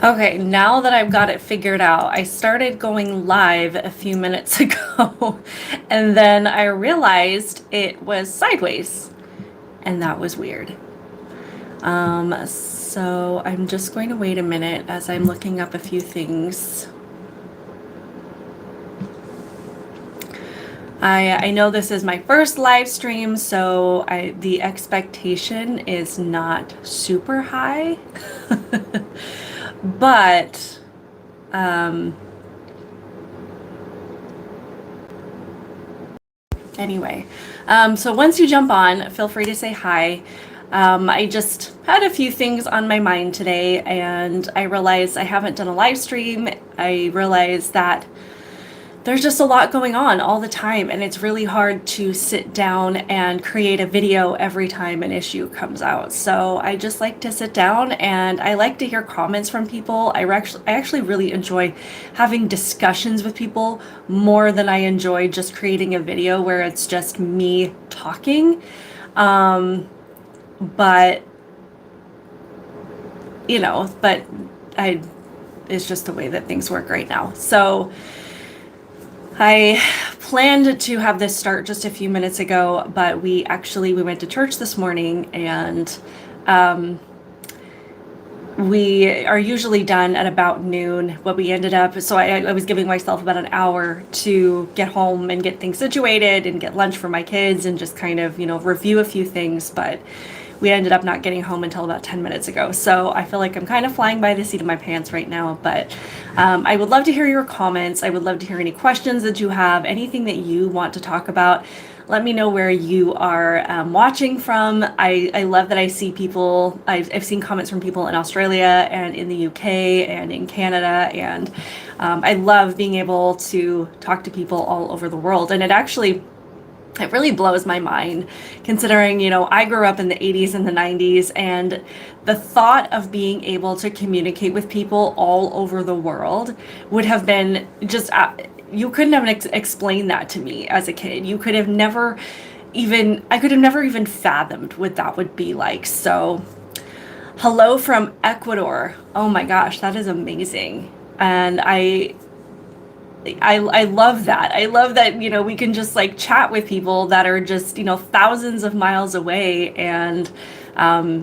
Okay, now that I've got it figured out, I started going live a few minutes ago, and then I realized it was sideways, and that was weird. So I'm just going to wait a minute as I'm looking up a few things. I know this is my first live stream, so the expectation is not super high, but anyway, so once you jump on, feel free to say hi. I just had a few things on my mind today, and I realized I haven't done a live stream. I realized that there's just a lot going on all the time, and it's really hard to sit down and create a video every time an issue comes out. So I just like to sit down, and I like to hear comments from people. I actually really enjoy having discussions with people more than I enjoy just creating a video where it's just me talking. But but I it's just the way that things work right now. So I planned to have this start just a few minutes ago, but we went to church this morning, and we are usually done at about noon. What we ended up, so I was giving myself about an hour to get home and get things situated and get lunch for my kids and just kind of, review a few things, but we ended up not getting home until about 10 minutes ago. So I feel like I'm kind of flying by the seat of my pants right now, but I would love to hear your comments. I would love to hear any questions that you have, anything that you want to talk about. Let me know where you are watching from. I love that I see people, I've seen comments from people in Australia and in the UK and in Canada, and I love being able to talk to people all over the world. And it really blows my mind considering, I grew up in the 80s and the 90s, and the thought of being able to communicate with people all over the world would have been just, you couldn't have explained that to me as a kid. I could have never even fathomed what that would be like. So, hello from Ecuador. Oh my gosh, that is amazing. And I love that. I love that, we can just like chat with people that are just, thousands of miles away, and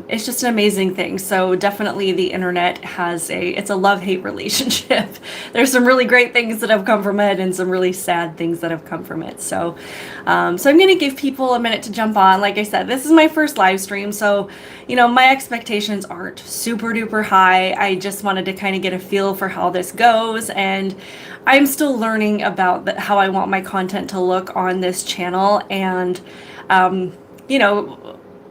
it's just an amazing thing. So definitely the internet it's a love-hate relationship. There's some really great things that have come from it and some really sad things that have come from it. So I'm going to give people a minute to jump on. Like I said, this is my first live stream, so my expectations aren't super duper high. I just wanted to kind of get a feel for how this goes, and I'm still learning about how I want my content to look on this channel, and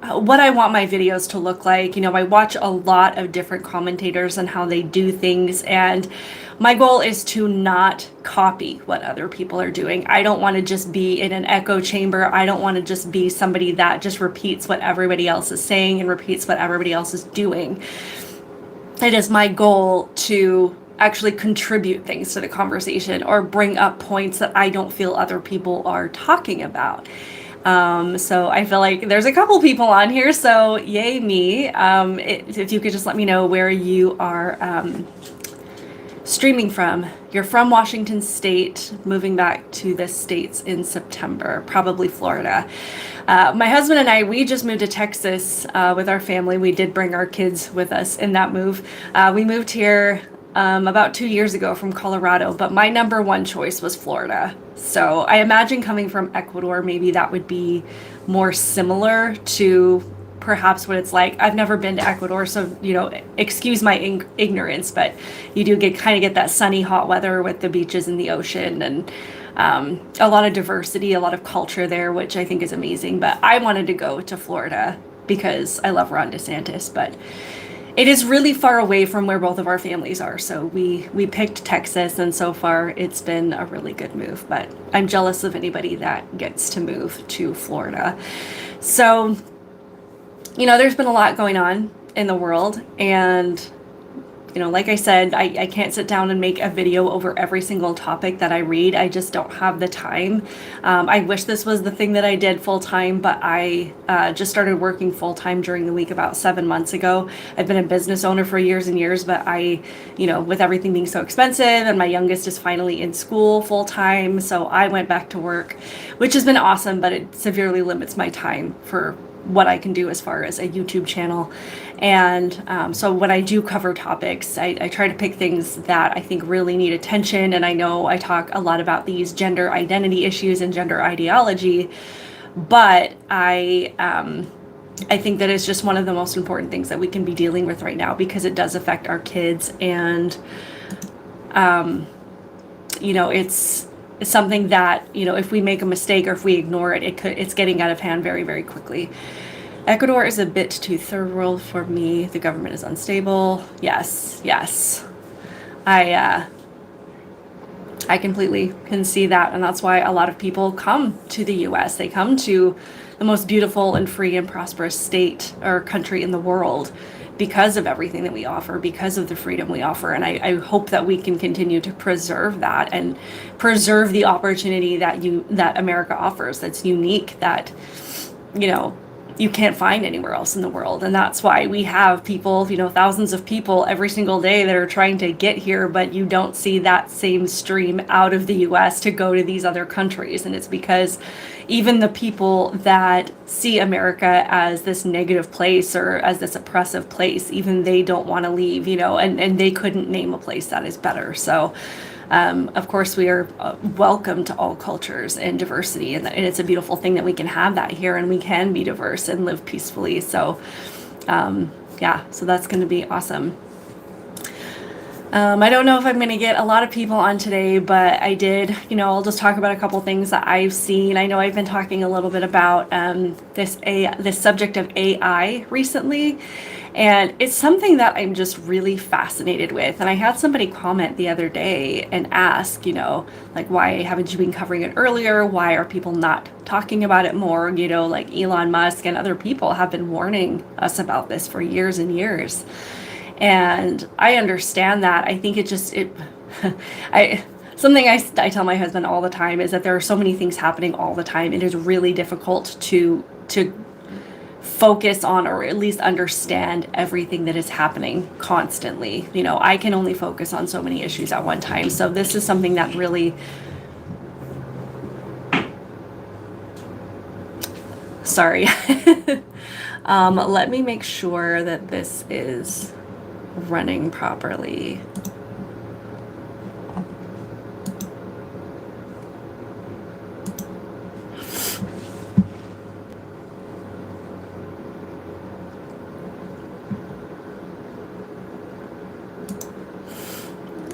what I want my videos to look like. I watch a lot of different commentators and how they do things, and my goal is to not copy what other people are doing. I don't want to just be in an echo chamber. I don't want to just be somebody that just repeats what everybody else is saying and repeats what everybody else is doing. It is my goal to actually contribute things to the conversation or bring up points that I don't feel other people are talking about. So I feel like there's a couple people on here, so yay me. If you could just let me know where you are streaming from. You're from Washington State, moving back to the States in September, probably Florida. My husband and we just moved to Texas with our family. We did bring our kids with us in that move. We moved here about 2 years ago from Colorado, but my number one choice was Florida. So I imagine coming from Ecuador, maybe that would be more similar to perhaps what it's like. I've never been to Ecuador, so excuse my ignorance, but you do get that sunny, hot weather with the beaches and the ocean, and a lot of diversity, a lot of culture there, which I think is amazing. But I wanted to go to Florida because I love Ron DeSantis, but it is really far away from where both of our families are. So we picked Texas, and so far it's been a really good move, but I'm jealous of anybody that gets to move to Florida. So, there's been a lot going on in the world, and like I said, I can't sit down and make a video over every single topic that I read. I just don't have the time. I wish this was the thing that I did full time, but I just started working full time during the week about 7 months ago. I've been a business owner for years and years, but with everything being so expensive, and my youngest is finally in school full time, so I went back to work, which has been awesome, but it severely limits my time for what I can do as far as a YouTube channel. And so when I do cover topics, I try to pick things that I think really need attention. And I know I talk a lot about these gender identity issues and gender ideology, but I think that it's just one of the most important things that we can be dealing with right now, because it does affect our kids. And it's something that, if we make a mistake or if we ignore it, it's getting out of hand very, very quickly. Ecuador is a bit too third world for me. The government is unstable. Yes. I completely can see that. And that's why a lot of people come to the US. They come to the most beautiful and free and prosperous state or country in the world, because of everything that we offer, because of the freedom we offer. And I hope that we can continue to preserve that and preserve the opportunity that America offers, that's unique, that you can't find anywhere else in the world. And that's why we have people, thousands of people every single day that are trying to get here, but you don't see that same stream out of the US to go to these other countries. And it's because even the people that see America as this negative place or as this oppressive place, even they don't want to leave, and they couldn't name a place that is better. So of course, we are welcome to all cultures and diversity, and it's a beautiful thing that we can have that here, and we can be diverse and live peacefully. So so that's going to be awesome. I don't know if I'm going to get a lot of people on today, but I did, I'll just talk about a couple things that I've seen. I know I've been talking a little bit about this subject of AI recently, and it's something that I'm just really fascinated with. And I had somebody comment the other day and ask, why haven't you been covering it earlier? Why are people not talking about it more? Like Elon Musk and other people have been warning us about this for years and years. And I understand that. I think something I tell my husband all the time is that there are so many things happening all the time. It is really difficult to focus on, or at least understand, everything that is happening constantly. I can only focus on so many issues at one time. So this is something that really, sorry. Let me make sure that this is running properly.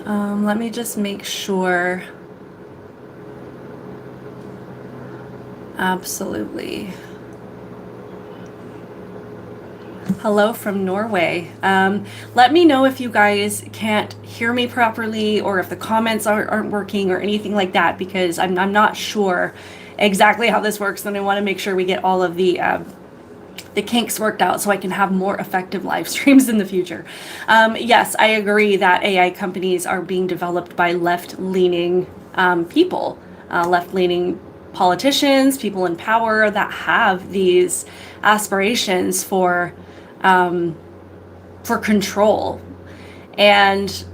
Let me just make sure. Absolutely. Hello from Norway. Let me know if you guys can't hear me properly, or if the comments aren't working or anything like that, because I'm not sure exactly how this works, and I want to make sure we get all of the kinks worked out so I can have more effective live streams in the future. Yes, I agree that AI companies are being developed by left-leaning people, left-leaning politicians, people in power that have these aspirations for control. And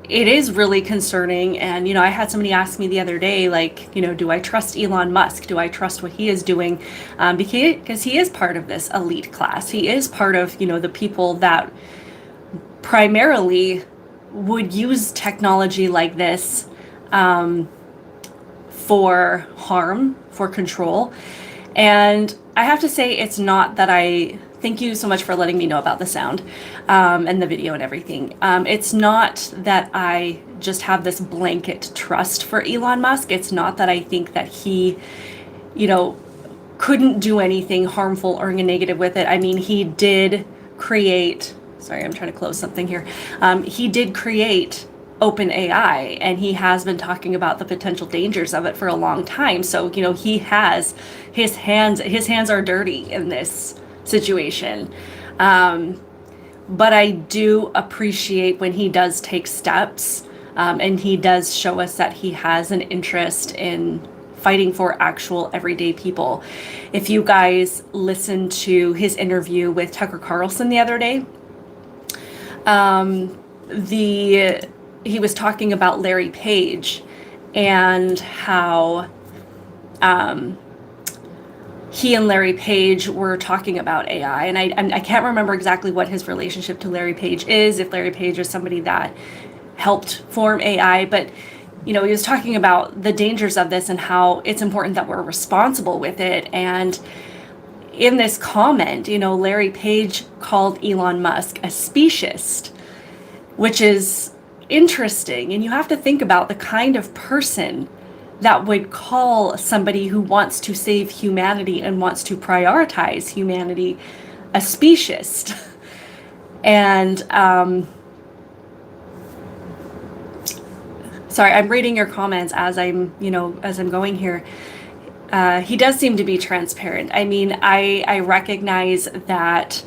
it is really concerning. And, I had somebody ask me the other day, do I trust Elon Musk? Do I trust what he is doing? Because he is part of this elite class. He is part of, the people that primarily would use technology like this for harm, for control. And I have to say, it's not that thank you so much for letting me know about the sound and the video and everything. It's not that I just have this blanket trust for Elon Musk. It's not that I think that he, couldn't do anything harmful or negative with it. I mean, he did create, sorry, I'm trying to close something here. He did create OpenAI, and he has been talking about the potential dangers of it for a long time. So, he has his hands are dirty in this situation. but I do appreciate when he does take steps, and he does show us that he has an interest in fighting for actual everyday people. If you guys listened to his interview with Tucker Carlson the other day, he was talking about Larry Page and how he and Larry Page were talking about AI, and I can't remember exactly what his relationship to Larry Page is, if Larry Page is somebody that helped form AI, but he was talking about the dangers of this and how it's important that we're responsible with it. And in this comment, Larry Page called Elon Musk a speciesist, which is interesting. And you have to think about the kind of person that would call somebody who wants to save humanity and wants to prioritize humanity a speciesist. And sorry, I'm reading your comments as I'm going here. He does seem to be transparent. I mean, I recognize that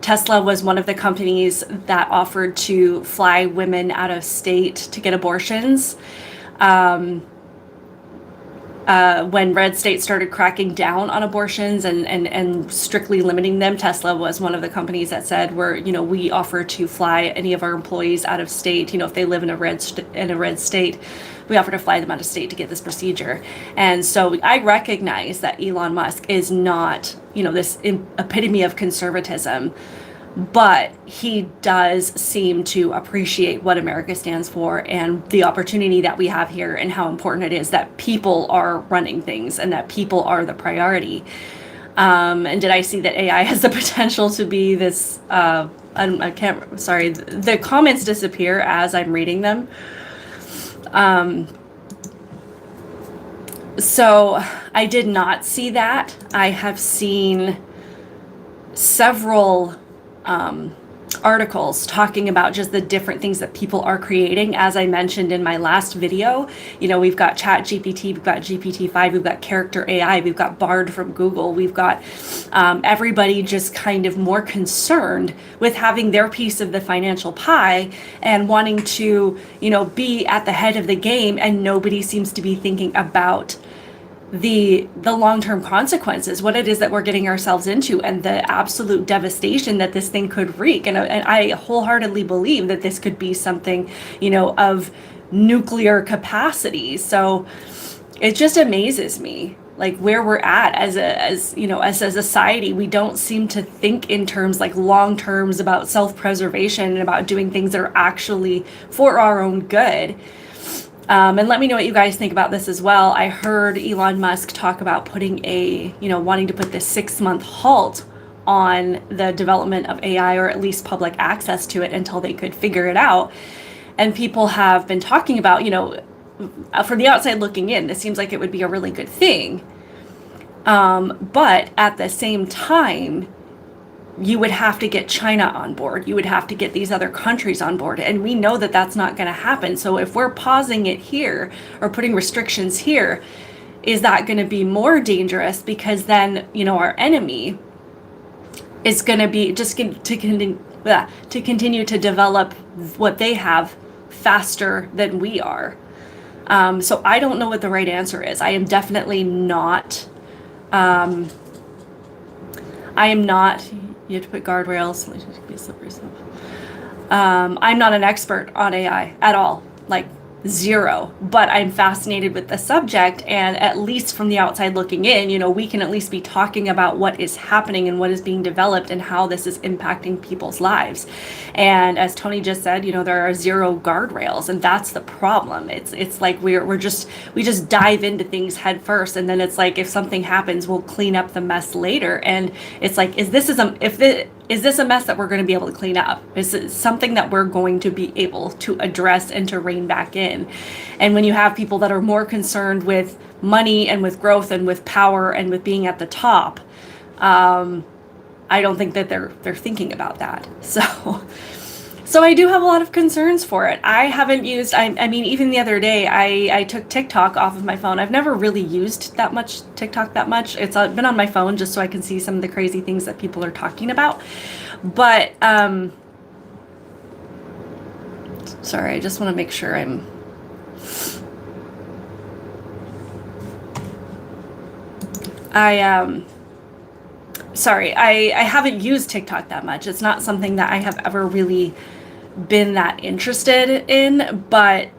Tesla was one of the companies that offered to fly women out of state to get abortions. When red states started cracking down on abortions and strictly limiting them, Tesla was one of the companies that said, we offer to fly any of our employees out of state. If they live in a red state, we offer to fly them out of state to get this procedure. And so I recognize that Elon Musk is not, this epitome of conservatism, but he does seem to appreciate what America stands for and the opportunity that we have here and how important it is that people are running things and that people are the priority. And did I see that AI has the potential to be this, the comments disappear as I'm reading them. So I did not see that. I have seen several articles talking about just the different things that people are creating. As I mentioned in my last video, we've got Chat GPT, we've got GPT-5, we've got Character AI, we've got Bard from Google, we've got everybody just kind of more concerned with having their piece of the financial pie and wanting to, be at the head of the game, and nobody seems to be thinking about the long-term consequences, what it is that we're getting ourselves into, and the absolute devastation that this thing could wreak. And I wholeheartedly believe that this could be something, of nuclear capacity. So it just amazes me, like, where we're at as a society. We don't seem to think in terms like long terms about self-preservation and about doing things that are actually for our own good. And let me know what you guys think about this as well. I heard Elon Musk talk about putting wanting to put this 6-month halt on the development of AI, or at least public access to it, until they could figure it out. And people have been talking about, from the outside looking in, this seems like it would be a really good thing. But at the same time, you would have to get China on board. You would have to get these other countries on board. And we know that that's not going to happen. So if we're pausing it here or putting restrictions here, is that going to be more dangerous? Because then, our enemy is going to be just to continue to develop what they have faster than we are. So I don't know what the right answer is. I am definitely not, you have to put guardrails. I'm not an expert on AI at all, like zero, but I'm fascinated with the subject. And at least from the outside looking in, we can at least be talking about what is happening and what is being developed and how this is impacting people's lives. And as Tony just said, there are zero guardrails, and that's the problem. It's like we just dive into things head first, and then it's like, if something happens, we'll clean up the mess later. And it's like, is this a mess that we're going to be able to clean up? Is it something that we're going to be able to address and to rein back in? And when you have people that are more concerned with money and with growth and with power and with being at the top, I don't think that they're thinking about that. So I do have a lot of concerns for it. I haven't used, I mean, even the other day, I took TikTok off of my phone. I've never really used TikTok that much. It's been on my phone just so I can see some of the crazy things that people are talking about. But Sorry, I just want to make sure I'm... Sorry, I haven't used TikTok that much. It's not something that I have ever really been that interested in, but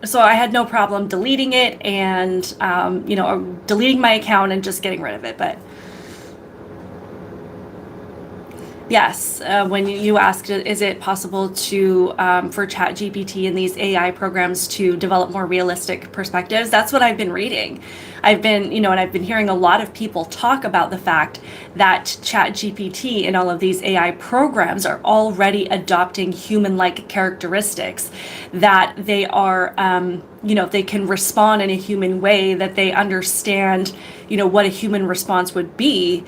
so I had no problem deleting it and, or deleting my account and just getting rid of it. But yes, when you asked, is it possible to, for ChatGPT and these AI programs to develop more realistic perspectives? That's what I've been reading. I've been, and I've been hearing a lot of people talk about the fact that ChatGPT and all of these AI programs are already adopting human-like characteristics, that they are, they can respond in a human way, that they understand, what a human response would be.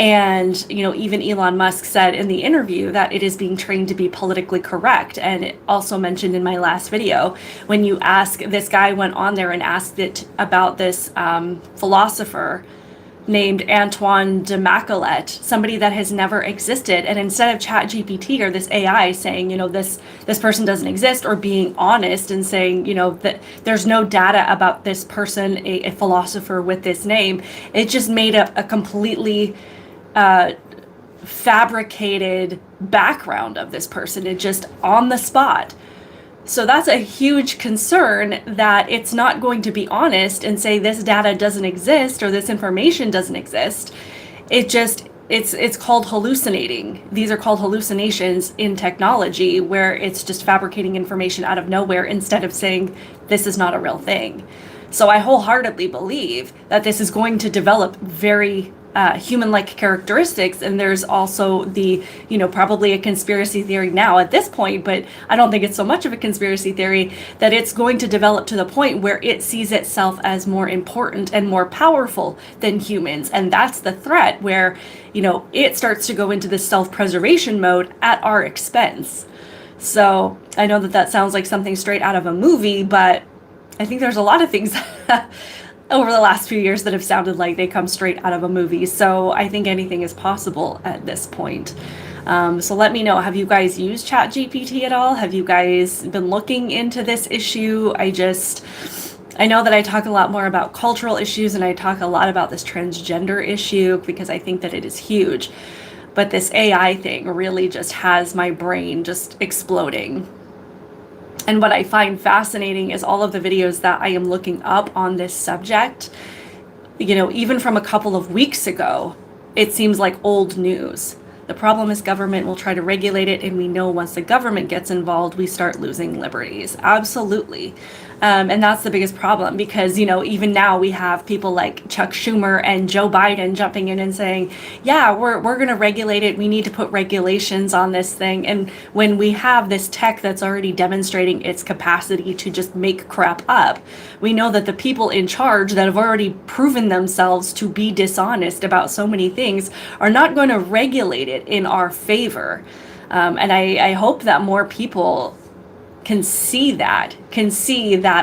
And, even Elon Musk said in the interview that it is being trained to be politically correct. And it also mentioned in my last video, when you ask, this guy went on there and asked it about this philosopher named Antoine de Macolet, somebody that has never existed. And instead of ChatGPT or this AI saying, this person doesn't exist, or being honest and saying, that there's no data about this person, a philosopher with this name, it just made a completely fabricated background of this person. It just on the spot. So that's a huge concern, that it's not going to be honest and say this data doesn't exist or this information doesn't exist. It's called hallucinating. These are called hallucinations in technology, where it's just fabricating information out of nowhere instead of saying this is not a real thing. So I wholeheartedly believe that this is going to develop very human-like characteristics. And there's also the, probably a conspiracy theory now at this point, but I don't think it's so much of a conspiracy theory, that it's going to develop to the point where it sees itself as more important and more powerful than humans. And that's the threat, where, it starts to go into this self-preservation mode at our expense. So I know that sounds like something straight out of a movie, but I think there's a lot of things over the last few years that have sounded like they come straight out of a movie. So I think anything is possible at this point. So let me know, have you guys used ChatGPT at all? Have you guys been looking into this issue? I know that I talk a lot more about cultural issues, and I talk a lot about this transgender issue because I think that it is huge. But this AI thing really just has my brain just exploding. And what I find fascinating is all of the videos that I am looking up on this subject, even from a couple of weeks ago, it seems like old news. The problem is government will try to regulate it, and we know once the government gets involved, we start losing liberties. Absolutely. And that's the biggest problem, because, even now we have people like Chuck Schumer and Joe Biden jumping in and saying, yeah, we're going to regulate it. We need to put regulations on this thing. And when we have this tech that's already demonstrating its capacity to just make crap up, we know that the people in charge that have already proven themselves to be dishonest about so many things are not going to regulate it in our favor. And I hope that more people can see that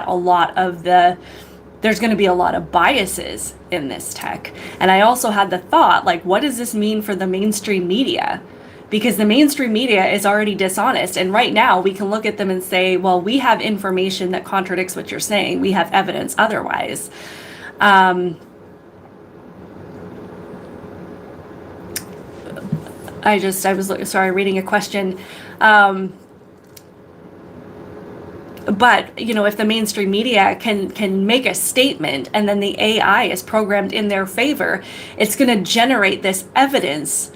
a lot of there's going to be a lot of biases in this tech. And I also had the thought, what does this mean for the mainstream media? Because the mainstream media is already dishonest. And right now we can look at them and say, well, we have information that contradicts what you're saying. We have evidence otherwise. I was reading a question. But, if the mainstream media can make a statement and then the AI is programmed in their favor, it's going to generate this evidence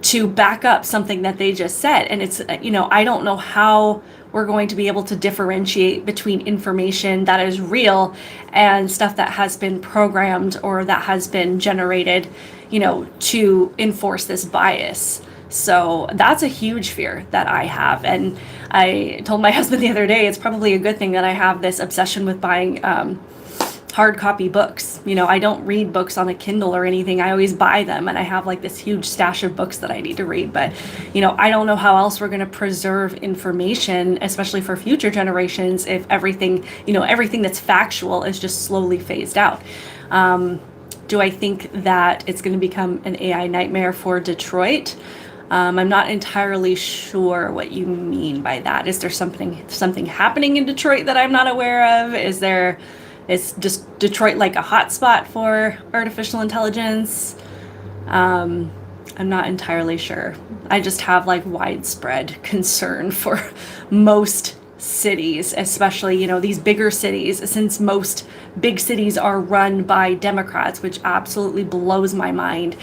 to back up something that they just said. And it's, I don't know how we're going to be able to differentiate between information that is real and stuff that has been programmed or that has been generated, to enforce this bias. So that's a huge fear that I have. And I told my husband the other day, it's probably a good thing that I have this obsession with buying hard copy books. I don't read books on a Kindle or anything. I always buy them, and I have this huge stash of books that I need to read. But, I don't know how else we're going to preserve information, especially for future generations, if everything that's factual is just slowly phased out. Do I think that it's going to become an AI nightmare for Detroit? I'm not entirely sure what you mean by that. Is there something happening in Detroit that I'm not aware of? Is just Detroit like a hotspot for artificial intelligence? I'm not entirely sure. I just have like widespread concern for most cities, especially, these bigger cities, since most big cities are run by Democrats, which absolutely blows my mind.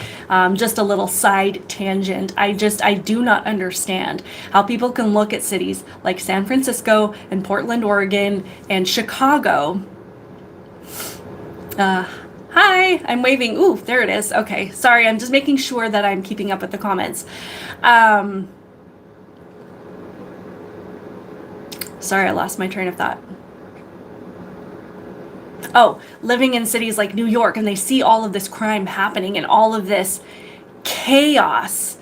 Just a little side tangent. I do not understand how people can look at cities like San Francisco and Portland, Oregon, and Chicago. Hi, I'm waving. Ooh, there it is. Okay, sorry, I'm just making sure that I'm keeping up with the comments. Sorry, I lost my train of thought. Oh, living in cities like New York, and they see all of this crime happening and all of this chaos,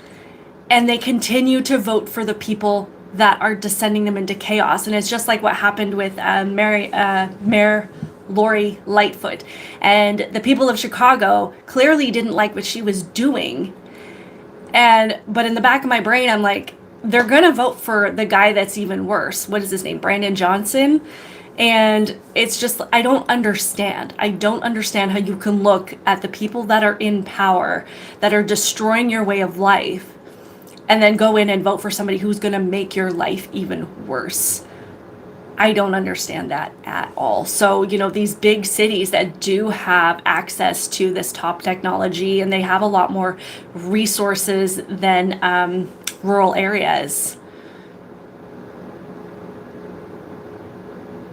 and they continue to vote for the people that are descending them into chaos. And it's just like what happened with Mayor Lori Lightfoot. And the people of Chicago clearly didn't like what she was doing. But in the back of my brain, I'm like, they're going to vote for the guy that's even worse. What is his name? Brandon Johnson. And it's just, I don't understand. I don't understand how you can look at the people that are in power, that are destroying your way of life, and then go in and vote for somebody who's going to make your life even worse. I don't understand that at all. So, these big cities that do have access to this top technology, and they have a lot more resources than rural areas.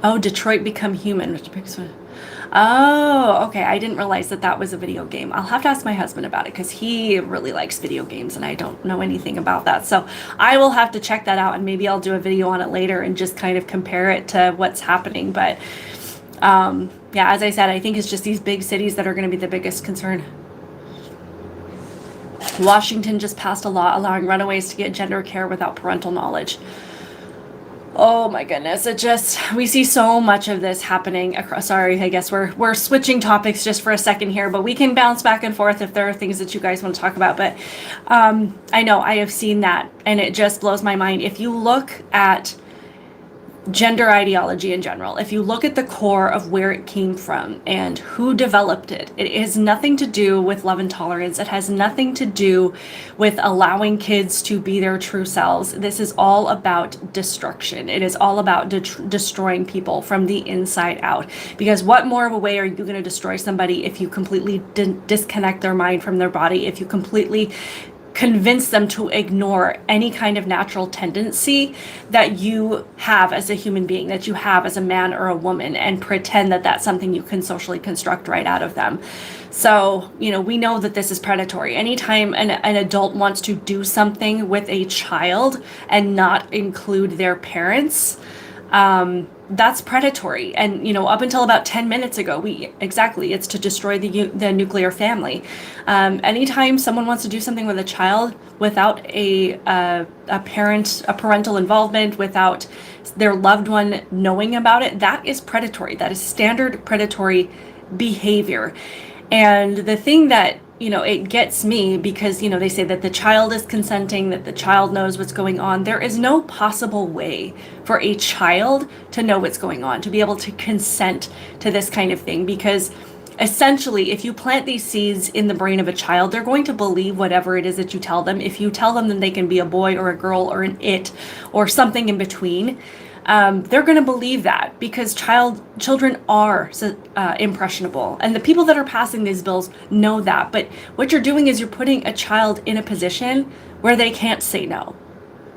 Oh, Detroit Become Human. Oh, okay. I didn't realize that was a video game. I'll have to ask my husband about it because he really likes video games and I don't know anything about that. So I will have to check that out, and maybe I'll do a video on it later and just kind of compare it to what's happening. But yeah, as I said, I think it's just these big cities that are going to be the biggest concern. Washington just passed a law allowing runaways to get gender care without parental knowledge. Oh my goodness, we see so much of this happening across. Sorry, I guess we're switching topics just for a second here, but we can bounce back and forth if there are things that you guys want to talk about. But I know I have seen that, and it just blows my mind. If you look at gender ideology in general, if you look at the core of where it came from and who developed it, it has nothing to do with love and tolerance. It has nothing to do with allowing kids to be their true selves. This is all about destruction. It is all about destroying people from the inside out. Because what more of a way are you going to destroy somebody if you completely disconnect their mind from their body, if you completely convince them to ignore any kind of natural tendency that you have as a human being, that you have as a man or a woman, and pretend that that's something you can socially construct right out of them. So, we know that this is predatory. Anytime an adult wants to do something with a child and not include their parents, that's predatory. And, up until about 10 minutes ago, it's to destroy the nuclear family. Anytime someone wants to do something with a child without a parental involvement, without their loved one knowing about it, that is predatory. That is standard predatory behavior. And the thing that, it gets me, because, they say that the child is consenting, that the child knows what's going on. There is no possible way for a child to know what's going on, to be able to consent to this kind of thing, because essentially, if you plant these seeds in the brain of a child, they're going to believe whatever it is that you tell them. If you tell them that they can be a boy or a girl or an it or something in between, they're going to believe that, because children are impressionable, and the people that are passing these bills know that. But what you're doing is you're putting a child in a position where they can't say no,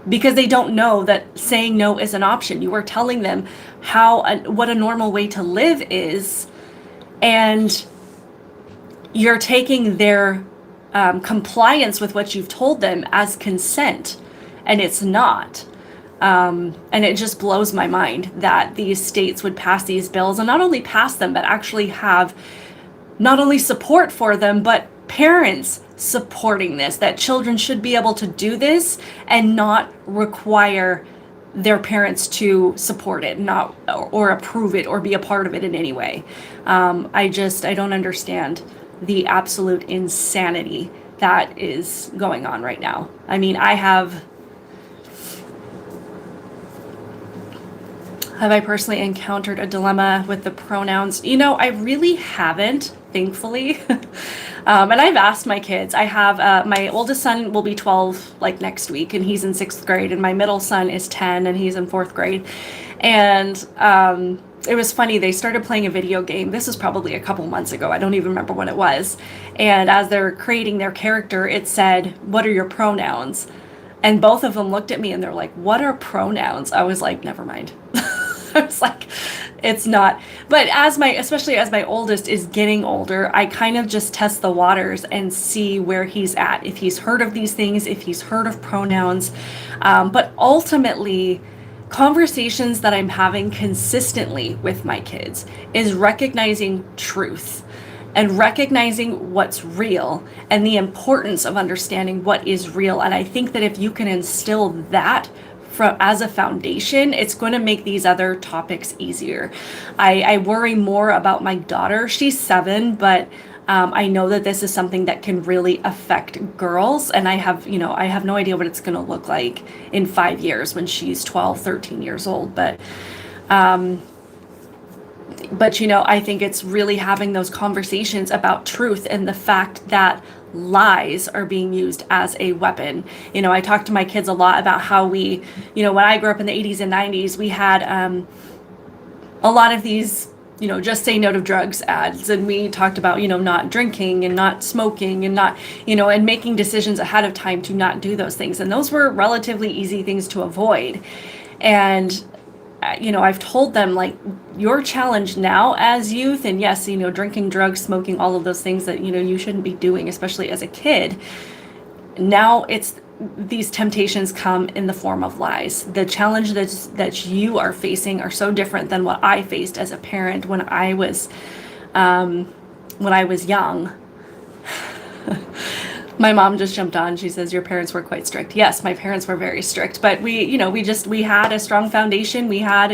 because they don't know that saying no is an option. You are telling them what a normal way to live is, and you're taking their compliance with what you've told them as consent, and it's not. And it just blows my mind that these states would pass these bills, and not only pass them, but actually have not only support for them, but parents supporting this, that children should be able to do this and not require their parents to support it, or approve it or be a part of it in any way. I don't understand the absolute insanity that is going on right now. I mean, have I personally encountered a dilemma with the pronouns? I really haven't, thankfully. And I've asked my kids. I have my oldest son will be 12 like next week, and he's in 6th grade, and my middle son is 10 and he's in 4th grade. And it was funny, they started playing a video game. This was probably a couple months ago. I don't even remember when it was. And as they're creating their character, it said, "What are your pronouns?" And both of them looked at me and they're like, "What are pronouns?" I was like, never mind. I was like, it's not. But especially as my oldest is getting older, I kind of just test the waters and see where he's at. If he's heard of these things, if he's heard of pronouns. But ultimately, conversations that I'm having consistently with my kids is recognizing truth and recognizing what's real and the importance of understanding what is real. And I think that if you can instill that as a foundation, it's going to make these other topics easier. I worry more about my daughter. She's 7, but I know that this is something that can really affect girls, and I have no idea what it's going to look like in 5 years when she's 12, 13 years old. But I think it's really having those conversations about truth and the fact that lies are being used as a weapon. I talk to my kids a lot about how we, when I grew up in the 80s and 90s, we had a lot of these, just say no to drugs ads. And we talked about, not drinking and not smoking and not, and making decisions ahead of time to not do those things. And those were relatively easy things to avoid. And I've told them, like, your challenge now as youth, and yes, drinking, drugs, smoking, all of those things that, you shouldn't be doing, especially as a kid. Now these temptations come in the form of lies. The challenge that you are facing are so different than what I faced as a parent when I was young. My mom just jumped on. She says, "Your parents were quite strict." Yes, my parents were very strict, but we had a strong foundation. We had,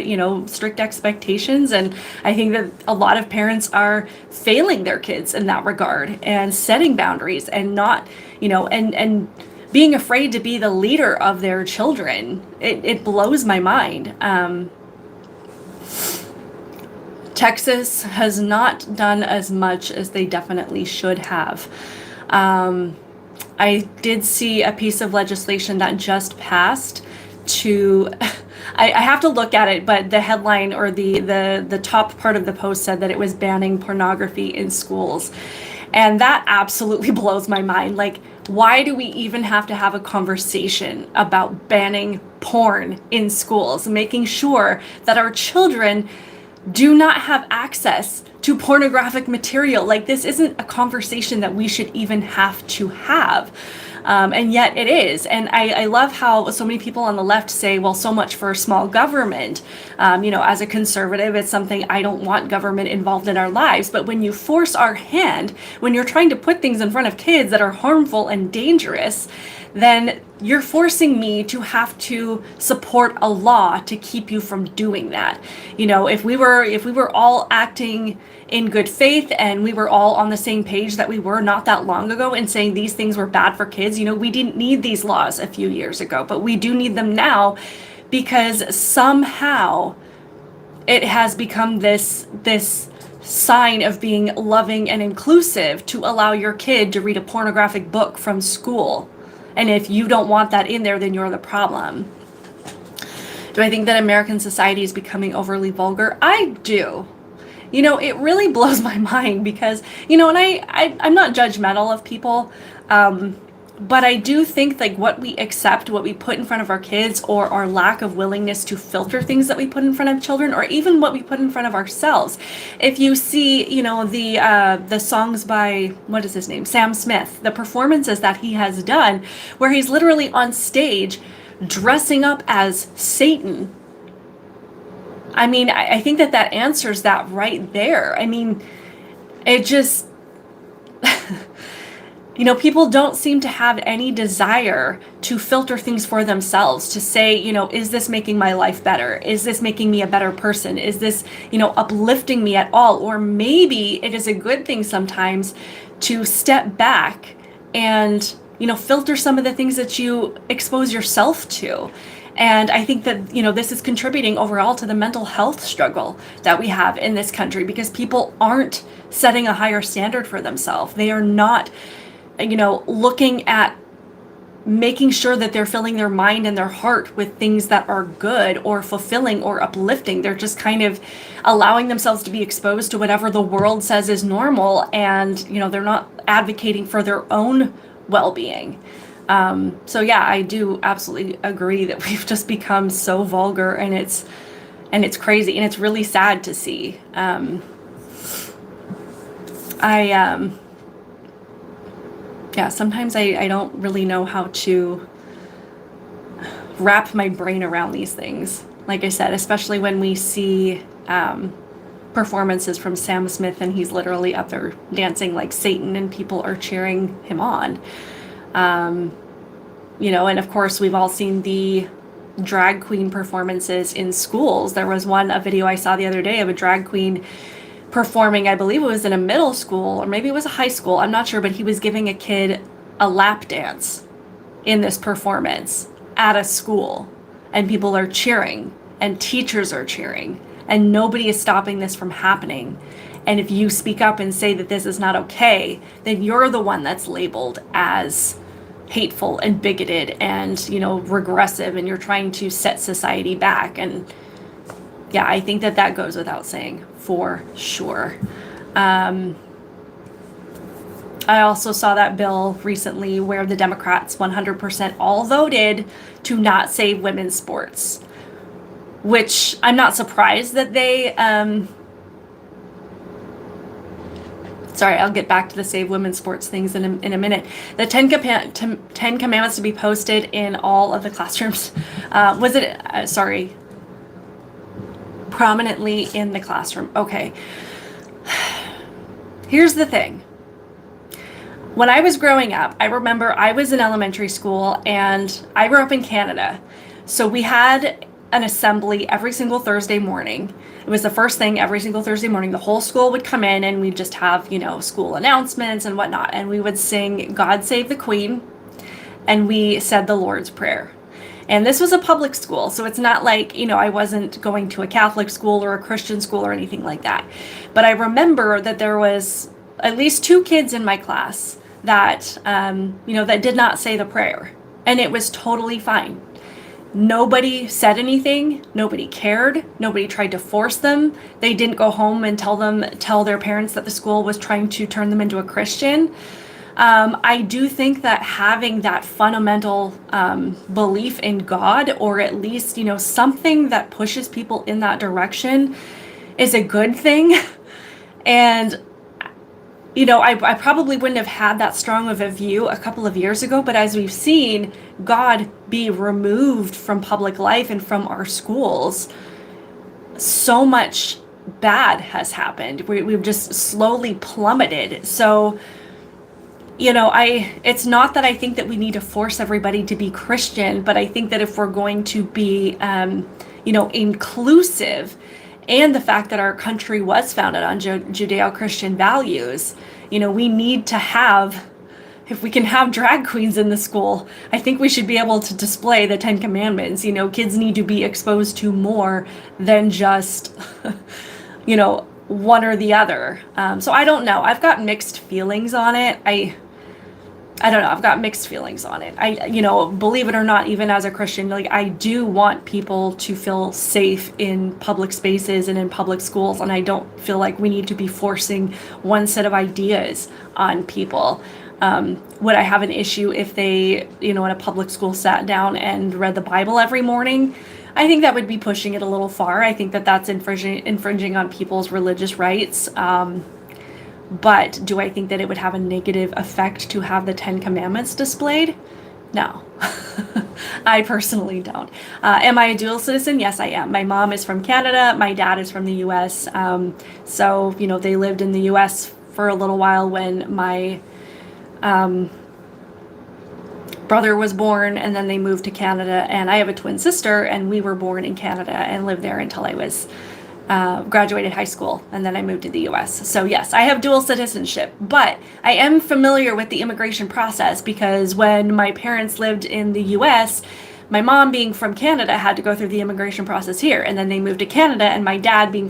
strict expectations. And I think that a lot of parents are failing their kids in that regard and setting boundaries and not, and being afraid to be the leader of their children. It blows my mind. Texas has not done as much as they definitely should have. I did see a piece of legislation that just passed I have to look at it, but the headline or the top part of the post said that it was banning pornography in schools. And that absolutely blows my mind. Like, why do we even have to have a conversation about banning porn in schools, making sure that our children do not have access to pornographic material? Like, this isn't a conversation that we should even have to have. And yet it is. And I love how so many people on the left say, well, so much for small government. As a conservative, it's something I don't want government involved in our lives. But when you force our hand, when you're trying to put things in front of kids that are harmful and dangerous, then you're forcing me to have to support a law to keep you from doing that. If we were all acting in good faith and we were all on the same page that we were not that long ago and saying these things were bad for kids, we didn't need these laws a few years ago, but we do need them now because somehow it has become this sign of being loving and inclusive to allow your kid to read a pornographic book from school. And if you don't want that in there, then you're the problem. Do I think that American society is becoming overly vulgar? I do. It really blows my mind because, and I'm not judgmental of people, but I do think like what we accept, what we put in front of our kids, or our lack of willingness to filter things that we put in front of children, or even what we put in front of ourselves. If you see, the songs by, what is his name? Sam Smith, the performances that he has done, where he's literally on stage dressing up as Satan. I mean, I think that answers that right there. I mean, it just, people don't seem to have any desire to filter things for themselves, to say, is this making my life better? Is this making me a better person? Is this, uplifting me at all? Or maybe it is a good thing sometimes to step back and, filter some of the things that you expose yourself to. And I think that, this is contributing overall to the mental health struggle that we have in this country, because people aren't setting a higher standard for themselves. They are not, looking at making sure that they're filling their mind and their heart with things that are good or fulfilling or uplifting. They're just kind of allowing themselves to be exposed to whatever the world says is normal, and they're not advocating for their own well-being. So yeah, I do absolutely agree that we've just become so vulgar, and it's crazy, and it's really sad to see. Sometimes I don't really know how to wrap my brain around these things. Like I said, especially when we see performances from Sam Smith, and he's literally up there dancing like Satan, and people are cheering him on. And of course, we've all seen the drag queen performances in schools. There was a video I saw the other day of a drag queen performing, I believe it was in a middle school, or maybe it was a high school, I'm not sure, but he was giving a kid a lap dance in this performance at a school, and people are cheering, and teachers are cheering, and nobody is stopping this from happening. And if you speak up and say that this is not okay, then you're the one that's labeled as hateful and bigoted and, regressive, and you're trying to set society back. And yeah, I think that goes without saying, for sure. I also saw that bill recently where the Democrats 100% all voted to not save women's sports, which I'm not surprised that they, sorry, I'll get back to the save women's sports things in a minute. The 10 Commandments to be posted in all of the classrooms. Prominently in the classroom. Okay. Here's the thing. When I was growing up, I remember I was in elementary school, and I grew up in Canada. So we had an assembly every single Thursday morning. It was the first thing every single Thursday morning. The whole school would come in, and we'd just have, school announcements and whatnot. And we would sing God Save the Queen, and we said the Lord's Prayer. And this was a public school, so it's not like, I wasn't going to a Catholic school or a Christian school or anything like that. But I remember that there was at least 2 kids in my class that, that did not say the prayer. And it was totally fine. Nobody said anything. Nobody cared. Nobody tried to force them. They didn't go home and tell their parents that the school was trying to turn them into a Christian. I do think that having that fundamental belief in God, or at least, something that pushes people in that direction, is a good thing. And, I probably wouldn't have had that strong of a view a couple of years ago, but as we've seen God be removed from public life and from our schools, so much bad has happened. We've just slowly plummeted. So, it's not that I think that we need to force everybody to be Christian, but I think that if we're going to be, inclusive, and the fact that our country was founded on Judeo-Christian values, we need to have, if we can have drag queens in the school, I think we should be able to display the 10 Commandments. Kids need to be exposed to more than just, one or the other. So I don't know. I've got mixed feelings on it. I don't know. I've got mixed feelings on it. Believe it or not, even as a Christian, I do want people to feel safe in public spaces and in public schools. And I don't feel like we need to be forcing one set of ideas on people. Would I have an issue if they, in a public school sat down and read the Bible every morning? I think that would be pushing it a little far. I think that that's infringing on people's religious rights. But do I think that it would have a negative effect to have the 10 Commandments displayed? No, I personally don't. Am I a dual citizen? Yes, I am. My mom is from Canada. My dad is from the U.S. So, they lived in the U.S. for a little while when my brother was born, and then they moved to Canada. And I have a twin sister, and we were born in Canada and lived there until I was graduated high school, and then I moved to the US. So yes, I have dual citizenship, but I am familiar with the immigration process because when my parents lived in the US, my mom being from Canada had to go through the immigration process here, and then they moved to Canada, and my mom being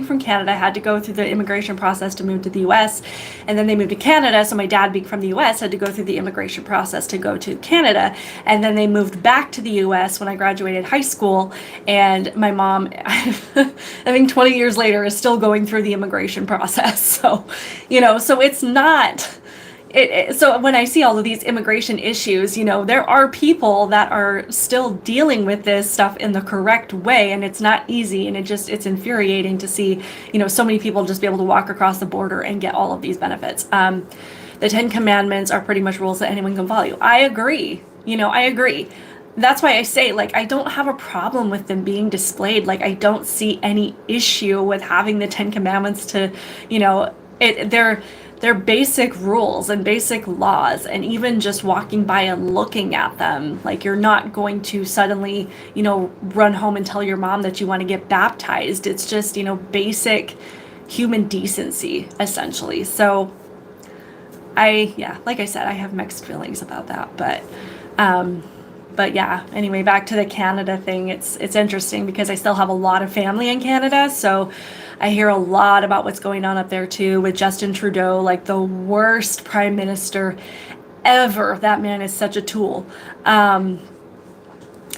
from Canada had to go through the immigration process to move to the US, and then they moved to Canada, so my dad being from the US had to go through the immigration process to go to Canada, and then they moved back to the US when I graduated high school, and my mom, I think 20 years later, is still going through the immigration process. So, so it's not... So when I see all of these immigration issues, there are people that are still dealing with this stuff in the correct way, and it's not easy, and it's infuriating to see, so many people just be able to walk across the border and get all of these benefits. The 10 Commandments are pretty much rules that anyone can follow. I agree. I agree. That's why I say, I don't have a problem with them being displayed. I don't see any issue with having the 10 Commandments to, they're basic rules and basic laws, and even just walking by and looking at them, you're not going to suddenly, run home and tell your mom that you want to get baptized. It's just, basic human decency, essentially. So like I said, I have mixed feelings about that, but yeah, anyway, back to the Canada thing. It's interesting because I still have a lot of family in Canada, so I hear a lot about what's going on up there too with Justin Trudeau, the worst prime minister ever. That man is such a tool. And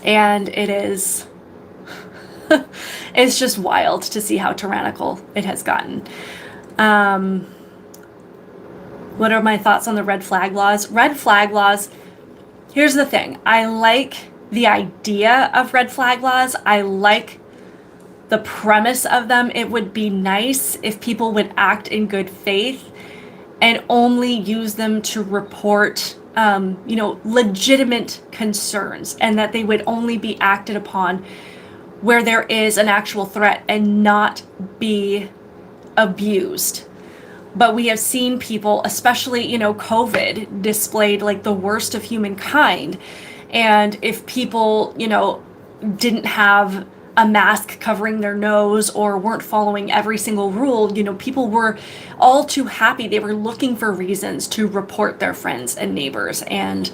it is, it's just wild to see how tyrannical it has gotten. What are my thoughts on the red flag laws? Red flag laws, here's the thing. I like the idea of red flag laws. I like the premise of them. It would be nice if people would act in good faith and only use them to report, legitimate concerns, and that they would only be acted upon where there is an actual threat and not be abused. But we have seen people, especially, COVID displayed the worst of humankind. And if people, didn't have a mask covering their nose or weren't following every single rule, people were all too happy. They were looking for reasons to report their friends and neighbors. And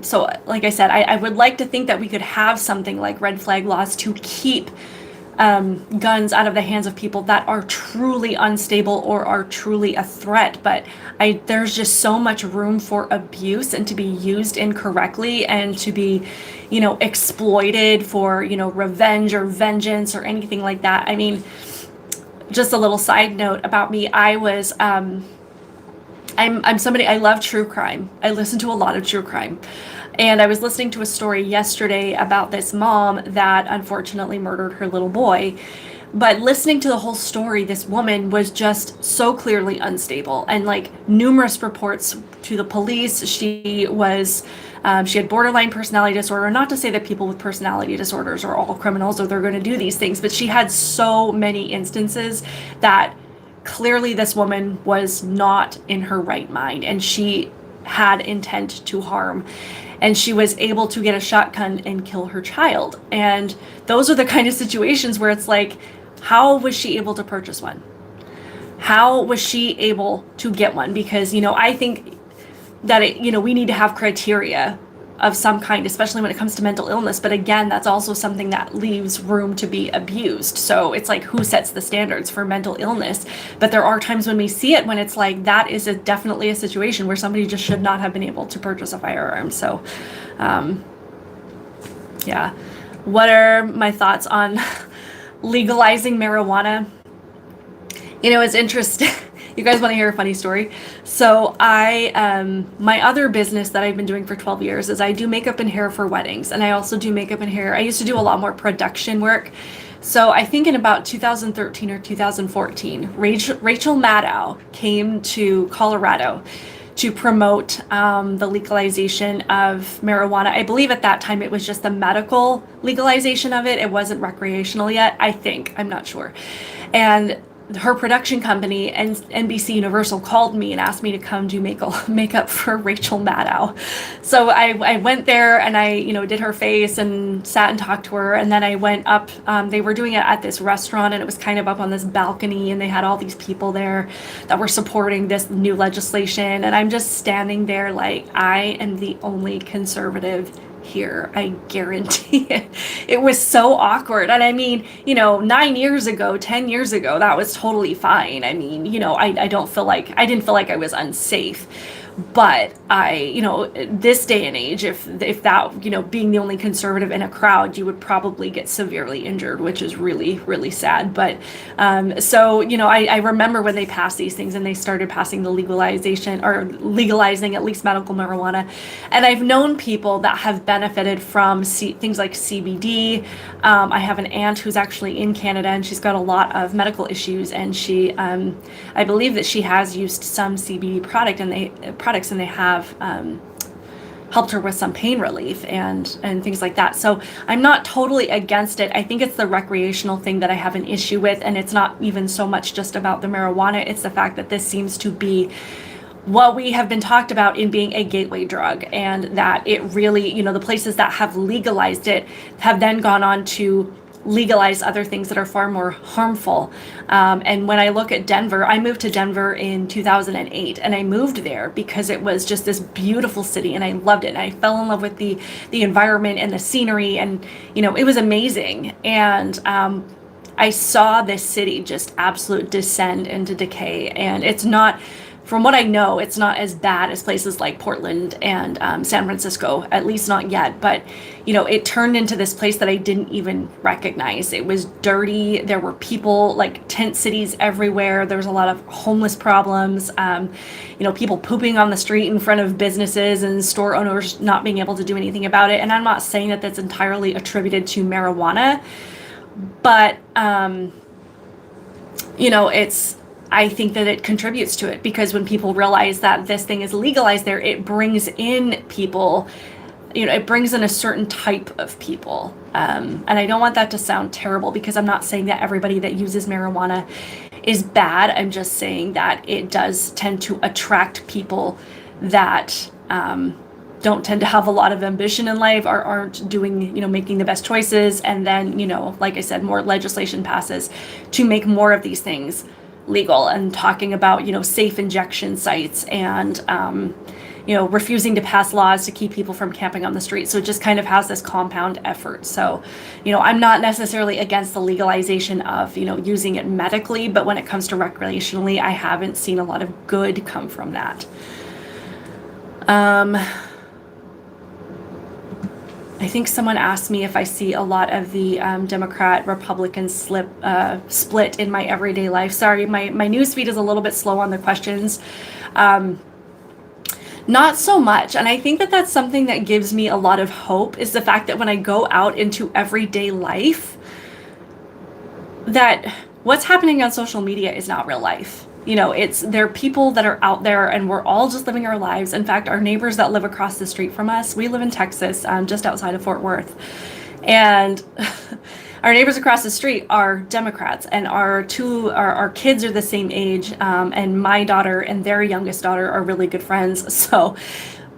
so, like I said, I would like to think that we could have something like red flag laws to keep guns out of the hands of people that are truly unstable or are truly a threat. But there's just so much room for abuse and to be used incorrectly and to be, exploited for, revenge or vengeance or anything like that. I mean, just a little side note about me. I'm somebody, I love true crime. I listen to a lot of true crime. And I was listening to a story yesterday about this mom that unfortunately murdered her little boy. But listening to the whole story, this woman was just so clearly unstable, and numerous reports to the police. She had borderline personality disorder. Not to say that people with personality disorders are all criminals or they're going to do these things, but she had so many instances that clearly this woman was not in her right mind, and she had intent to harm. And she was able to get a shotgun and kill her child. And those are the kind of situations where it's how was she able to purchase one? How was she able to get one? Because, I think that, we need to have criteria of some kind, especially when it comes to mental illness. But again, that's also something that leaves room to be abused. So it's who sets the standards for mental illness? But there are times when we see it when it's that is definitely a situation where somebody just should not have been able to purchase a firearm. So, yeah. What are my thoughts on legalizing marijuana? It's interesting. You guys want to hear a funny story? So my other business that I've been doing for 12 years is I do makeup and hair for weddings. And I also do makeup and hair. I used to do a lot more production work. So I think in about 2013 or 2014, Rachel Maddow came to Colorado to promote the legalization of marijuana. I believe at that time it was just the medical legalization of it. It wasn't recreational yet, I think. I'm not sure. And her production company and NBC Universal called me and asked me to come do makeup for Rachel Maddow. So I went there and I, did her face and sat and talked to her. And then I went up, they were doing it at this restaurant and it was kind of up on this balcony and they had all these people there that were supporting this new legislation. And I'm just standing there like, I am the only conservative here, I guarantee it. It was so awkward. And I mean, 9 years ago, 10 years ago, that was totally fine. I mean, I didn't feel like I was unsafe. But this day and age, if that, being the only conservative in a crowd, you would probably get severely injured, which is really, really sad. But so, I remember when they passed these things and they started passing the legalizing at least medical marijuana. And I've known people that have benefited from things like CBD. I have an aunt who's actually in Canada and she's got a lot of medical issues. And she, I believe that she has used some CBD products and they have helped her with some pain relief and things like that. So I'm not totally against it. I think it's the recreational thing that I have an issue with. And it's not even so much just about the marijuana. It's the fact that this seems to be what we have been talked about in being a gateway drug, and that it really, the places that have legalized it have then gone on to legalize other things that are far more harmful. And when I look at Denver, I moved to Denver in 2008 and I moved there because it was just this beautiful city and I loved it. And I fell in love with the environment and the scenery and, it was amazing. And I saw this city just absolute descend into decay, and it's not, from what I know, it's not as bad as places like Portland and San Francisco, at least not yet. But, it turned into this place that I didn't even recognize. It was dirty. There were people, like tent cities everywhere. There was a lot of homeless problems, people pooping on the street in front of businesses and store owners not being able to do anything about it. And I'm not saying that that's entirely attributed to marijuana, but, I think that it contributes to it, because when people realize that this thing is legalized there, it brings in people, it brings in a certain type of people. And I don't want that to sound terrible, because I'm not saying that everybody that uses marijuana is bad. I'm just saying that it does tend to attract people that don't tend to have a lot of ambition in life, or aren't doing, making the best choices. And then, like I said, more legislation passes to make more of these things legal, and talking about, safe injection sites and, refusing to pass laws to keep people from camping on the street. So it just kind of has this compound effort. So, I'm not necessarily against the legalization of, using it medically, but when it comes to recreationally, I haven't seen a lot of good come from that. I think someone asked me if I see a lot of the Democrat-Republican split in my everyday life. Sorry, my newsfeed is a little bit slow on the questions. Not so much. And I think that that's something that gives me a lot of hope, is the fact that when I go out into everyday life, that what's happening on social media is not real life. There are people that are out there and we're all just living our lives. In fact, our neighbors that live across the street from us, we live in Texas, just outside of Fort Worth. And our neighbors across the street are Democrats, and our kids are the same age. And my daughter and their youngest daughter are really good friends. So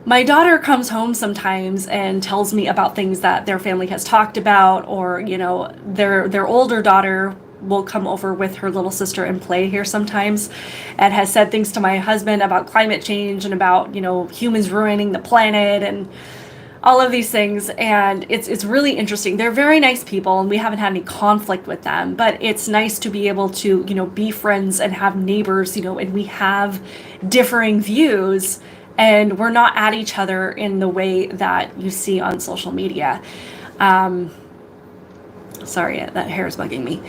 my daughter comes home sometimes and tells me about things that their family has talked about, or, their older daughter will come over with her little sister and play here sometimes, and has said things to my husband about climate change and about, humans ruining the planet and all of these things. And it's really interesting. They're very nice people and we haven't had any conflict with them, but it's nice to be able to, be friends and have neighbors, and we have differing views and we're not at each other in the way that you see on social media. Sorry, that hair is bugging me.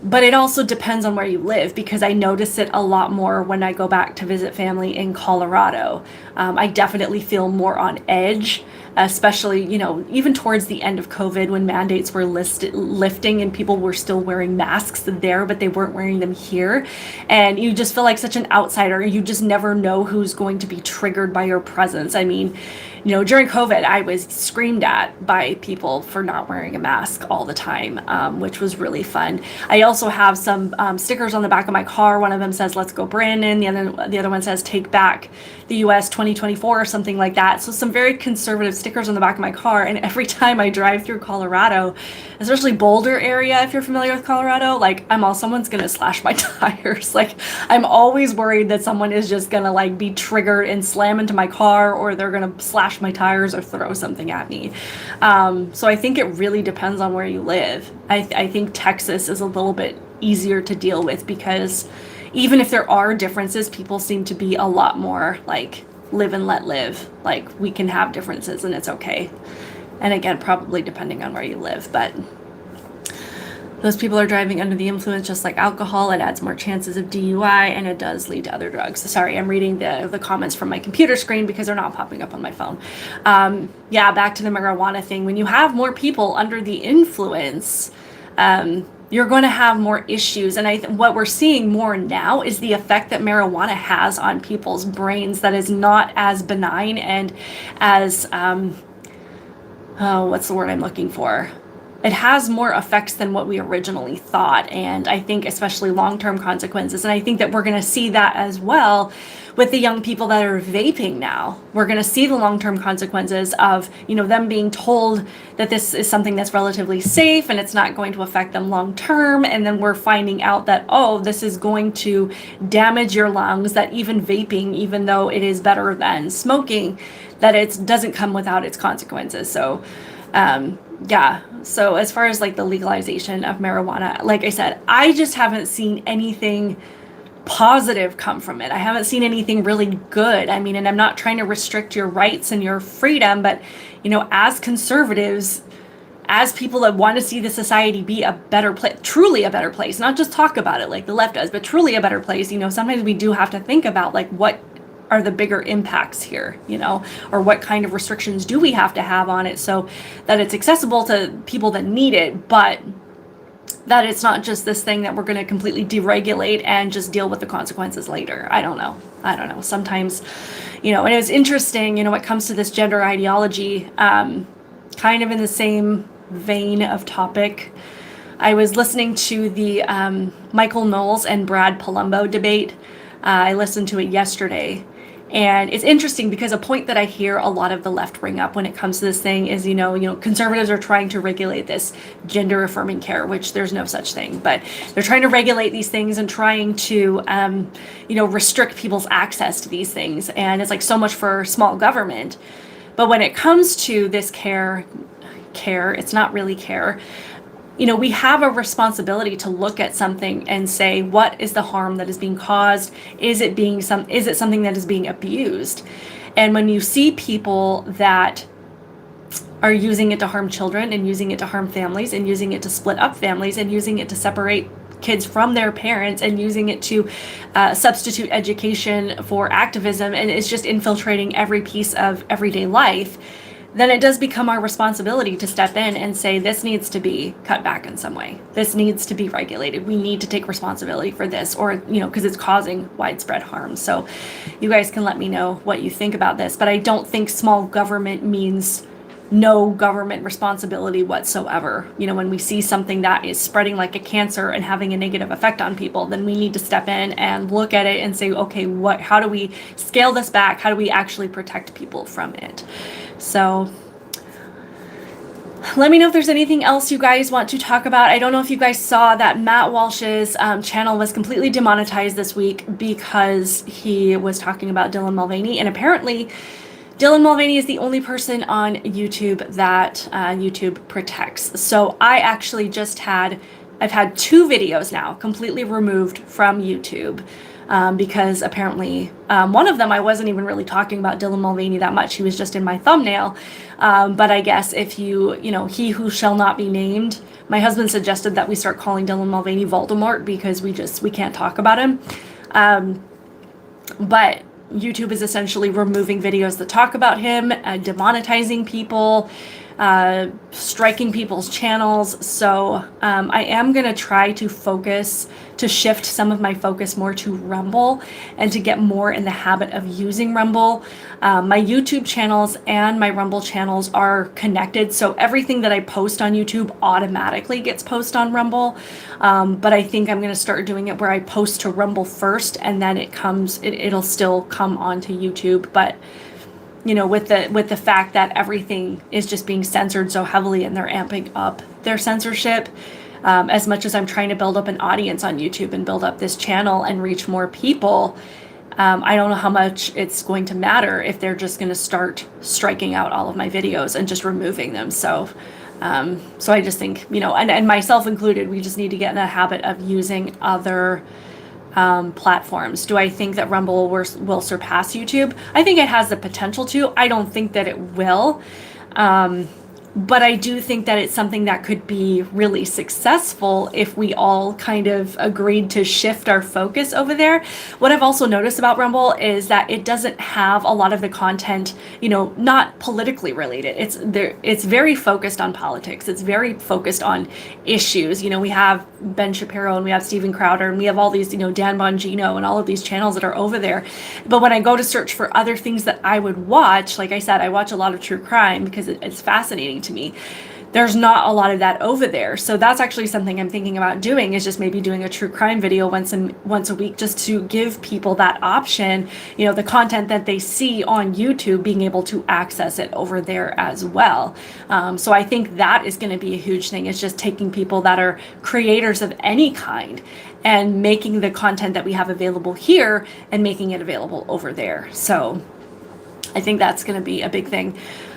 But it also depends on where you live, because I notice it a lot more when I go back to visit family in Colorado. I definitely feel more on edge, especially, even towards the end of COVID, when mandates were lifting and people were still wearing masks there, but they weren't wearing them here. And you just feel like such an outsider. You just never know who's going to be triggered by your presence. I mean, during COVID, I was screamed at by people for not wearing a mask all the time, which was really fun. I also have some stickers on the back of my car. One of them says, "Let's go Brandon." The other one says, "Take back the US 2024," or something like that. So some very conservative stickers on the back of my car. And every time I drive through Colorado, especially Boulder area, if you're familiar with Colorado, like someone's gonna slash my tires. Like I'm always worried that someone is just gonna like be triggered and slam into my car, or they're gonna slash my tires or throw something at me. So I think it really depends on where you live. I think Texas is a little bit easier to deal with, because even if there are differences, people seem to be a lot more like live and let live. Like we can have differences and it's okay. And again, probably depending on where you live, but those people are driving under the influence just like alcohol. It adds more chances of DUI, and it does lead to other drugs. Sorry, I'm reading the comments from my computer screen because they're not popping up on my phone. Yeah, back to the marijuana thing. When you have more people under the influence, you're going to have more issues. And what we're seeing more now is the effect that marijuana has on people's brains that is not as benign and as, what's the word I'm looking for? It has more effects than what we originally thought. And I think especially long-term consequences. And I think that we're going to see that as well with the young people that are vaping now. We're going to see the long-term consequences of, them being told that this is something that's relatively safe and it's not going to affect them long-term. And then we're finding out that, this is going to damage your lungs, that even vaping, even though it is better than smoking, that it doesn't come without its consequences. So, yeah. So as far as like the legalization of marijuana, like I said, I just haven't seen anything positive come from it. I haven't seen anything really good. I mean, and I'm not trying to restrict your rights and your freedom, but, as conservatives, as people that want to see the society be a better place, truly a better place, not just talk about it like the left does, but truly a better place, sometimes we do have to think about like what are the bigger impacts here, or what kind of restrictions do we have to have on it so that it's accessible to people that need it, but that it's not just this thing that we're going to completely deregulate and just deal with the consequences later. I don't know. Sometimes, and it was interesting, when it comes to this gender ideology, kind of in the same vein of topic, I was listening to the Michael Knowles and Brad Palumbo debate. I listened to it yesterday. And it's interesting because a point that I hear a lot of the left bring up when it comes to this thing is, conservatives are trying to regulate this gender affirming care, which there's no such thing, but they're trying to regulate these things and trying to, restrict people's access to these things. And it's like so much for small government. But when it comes to this care, it's not really care. We have a responsibility to look at something and say, what is the harm that is being caused? Is it something that is being abused? And when you see people that are using it to harm children and using it to harm families and using it to split up families and using it to separate kids from their parents and using it to substitute education for activism, and it's just infiltrating every piece of everyday life, then it does become our responsibility to step in and say, this needs to be cut back in some way. This needs to be regulated. We need to take responsibility for this, or, because it's causing widespread harm. So you guys can let me know what you think about this, but I don't think small government means no government responsibility whatsoever. When we see something that is spreading like a cancer and having a negative effect on people, then we need to step in and look at it and say, okay, how do we scale this back? How do we actually protect people from it? So let me know if there's anything else you guys want to talk about. I don't know if you guys saw that Matt Walsh's channel was completely demonetized this week because he was talking about Dylan Mulvaney, and apparently Dylan Mulvaney is the only person on YouTube that YouTube protects. So I actually I've had 2 videos now completely removed from YouTube. Because apparently one of them I wasn't even really talking about Dylan Mulvaney that much. He was just in my thumbnail. But I guess if he who shall not be named, my husband suggested that we start calling Dylan Mulvaney Voldemort because we can't talk about him. But YouTube is essentially removing videos that talk about him, demonetizing people. striking people's channels. So I am going to try to shift some of my focus more to Rumble and to get more in the habit of using Rumble. My YouTube channels and my Rumble channels are connected, so everything that I post on YouTube automatically gets posted on Rumble. But I think I'm going to start doing it where I post to Rumble first, and then it'll still come onto YouTube. But with the fact that everything is just being censored so heavily and they're amping up their censorship, as much as I'm trying to build up an audience on YouTube and build up this channel and reach more people, I don't know how much it's going to matter if they're just going to start striking out all of my videos and just removing them. So I just think, and myself included, we just need to get in a habit of using other platforms. Do I think that Rumble will surpass YouTube? I think it has the potential to. I don't think that it will. But I do think that it's something that could be really successful if we all kind of agreed to shift our focus over there. What I've also noticed about Rumble is that it doesn't have a lot of the content, not politically related. It's very focused on politics. It's very focused on issues. We have Ben Shapiro and we have Steven Crowder and we have all these, Dan Bongino and all of these channels that are over there. But when I go to search for other things that I would watch, like I said, I watch a lot of true crime because it's fascinating to me. There's not a lot of that over there. So that's actually something I'm thinking about doing, is just maybe doing a true crime video once a week, just to give people that option, the content that they see on YouTube, being able to access it over there as well. So I think that is going to be a huge thing. It's just taking people that are creators of any kind and making the content that we have available here and making it available over there. So I think that's going to be a big thing.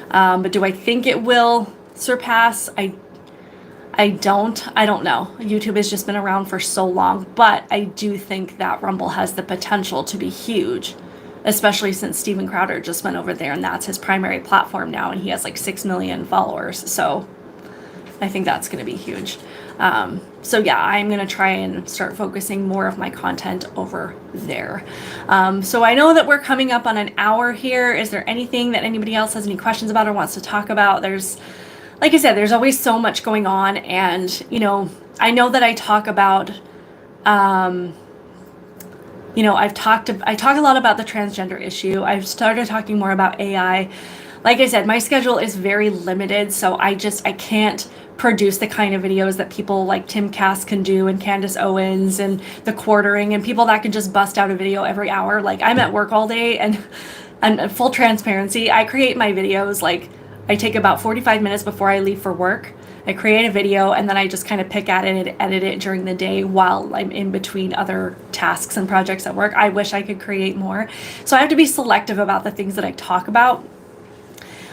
But do I think it will surpass? I don't know. YouTube has just been around for so long, but I do think that Rumble has the potential to be huge, especially since Steven Crowder just went over there and that's his primary platform now, and he has like 6 million followers. So I think that's going to be huge. So yeah, I'm going to try and start focusing more of my content over there. So I know that we're coming up on an hour here. Is there anything that anybody else has any questions about or wants to talk about? Like I said, there's always so much going on. And, I know that I talk about, I talk a lot about the transgender issue. I've started talking more about AI. Like I said, my schedule is very limited, so I can't produce the kind of videos that people like Tim Cass can do, and Candace Owens and The Quartering, and people that can just bust out a video every hour. Like, I'm at work all day, and full transparency, I create my videos, like, I take about 45 minutes before I leave for work. I create a video, and then I just kind of pick at it and edit it during the day while I'm in between other tasks and projects at work. I wish I could create more. So I have to be selective about the things that I talk about.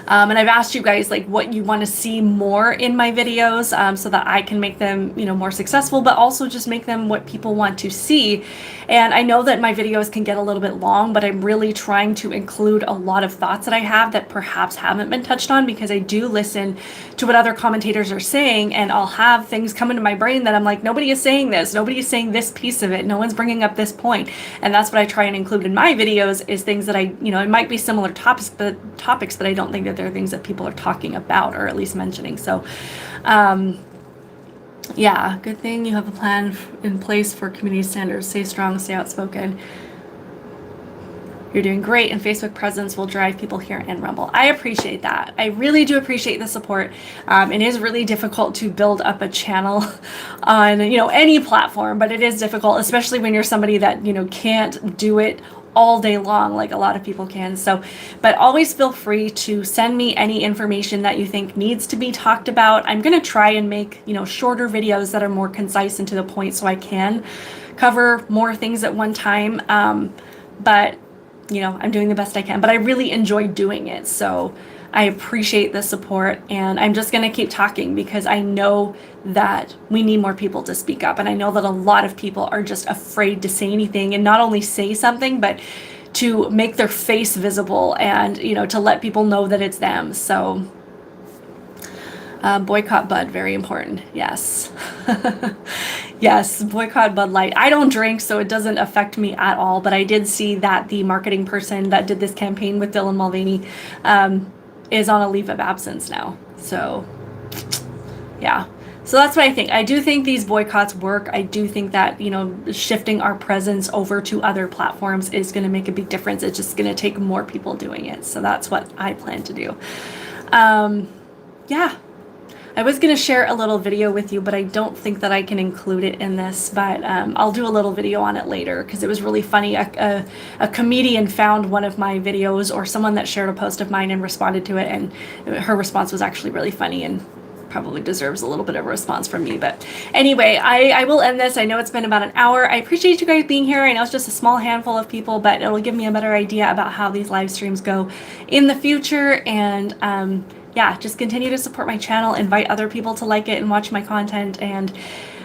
And I've asked you guys like what you want to see more in my videos, so that I can make them, more successful, but also just make them what people want to see. And I know that my videos can get a little bit long, but I'm really trying to include a lot of thoughts that I have that perhaps haven't been touched on, because I do listen to what other commentators are saying, and I'll have things come into my brain that I'm like, nobody is saying this, nobody is saying this piece of it, no one's bringing up this point. And that's what I try and include in my videos, is things that it might be similar topics, but I don't think that they're things that people are talking about, or at least mentioning. So yeah, good thing you have a plan in place for community standards. Stay strong, stay outspoken. You're doing great, and Facebook presence will drive people here and Rumble. I appreciate that. I really do appreciate the support. It is really difficult to build up a channel on any platform, but it is difficult, especially when you're somebody that can't do it all day long like a lot of people can. So, but always feel free to send me any information that you think needs to be talked about. I'm going to try and make, shorter videos that are more concise and to the point, so I can cover more things at one time. But, I'm doing the best I can, but I really enjoy doing it. So I appreciate the support, and I'm just going to keep talking, because I know that we need more people to speak up. And I know that a lot of people are just afraid to say anything, and not only say something, but to make their face visible and, to let people know that it's them. So boycott Bud, very important. Yes. Yes, boycott Bud Light. I don't drink, so it doesn't affect me at all. But I did see that the marketing person that did this campaign with Dylan Mulvaney is on a leave of absence now. So yeah. So that's what I think. I do think these boycotts work. I do think that, you know, shifting our presence over to other platforms is going to make a big difference. It's just going to take more people doing it. So that's what I plan to do. Yeah. I was going to share a little video with you, but I don't think that I can include it in this. But I'll do a little video on it later because it was really funny. A comedian found one of my videos, or someone that shared a post of mine and responded to it. And her response was actually really funny and probably deserves a little bit of a response from me. But anyway, I will end this. I know it's been about an hour. I appreciate you guys being here. I know it's just a small handful of people, but it'll give me a better idea about how these live streams go in the future. And yeah, just continue to support my channel, invite other people to like it and watch my content, and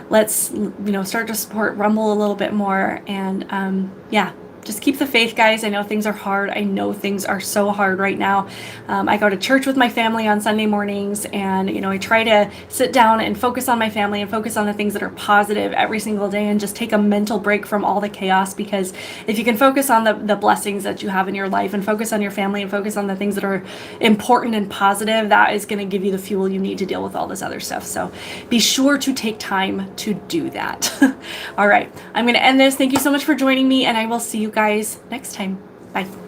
let's, you know, start to support Rumble a little bit more. And yeah, just keep the faith, guys. I know things are hard. I know things are so hard right now. I go to church with my family on Sunday mornings, and, you know, I try to sit down and focus on my family and focus on the things that are positive every single day and just take a mental break from all the chaos. Because if you can focus on the blessings that you have in your life and focus on your family and focus on the things that are important and positive, that is going to give you the fuel you need to deal with all this other stuff. So be sure to take time to do that. All right, I'm going to end this. Thank you so much for joining me, and I will see you guys next time. Bye.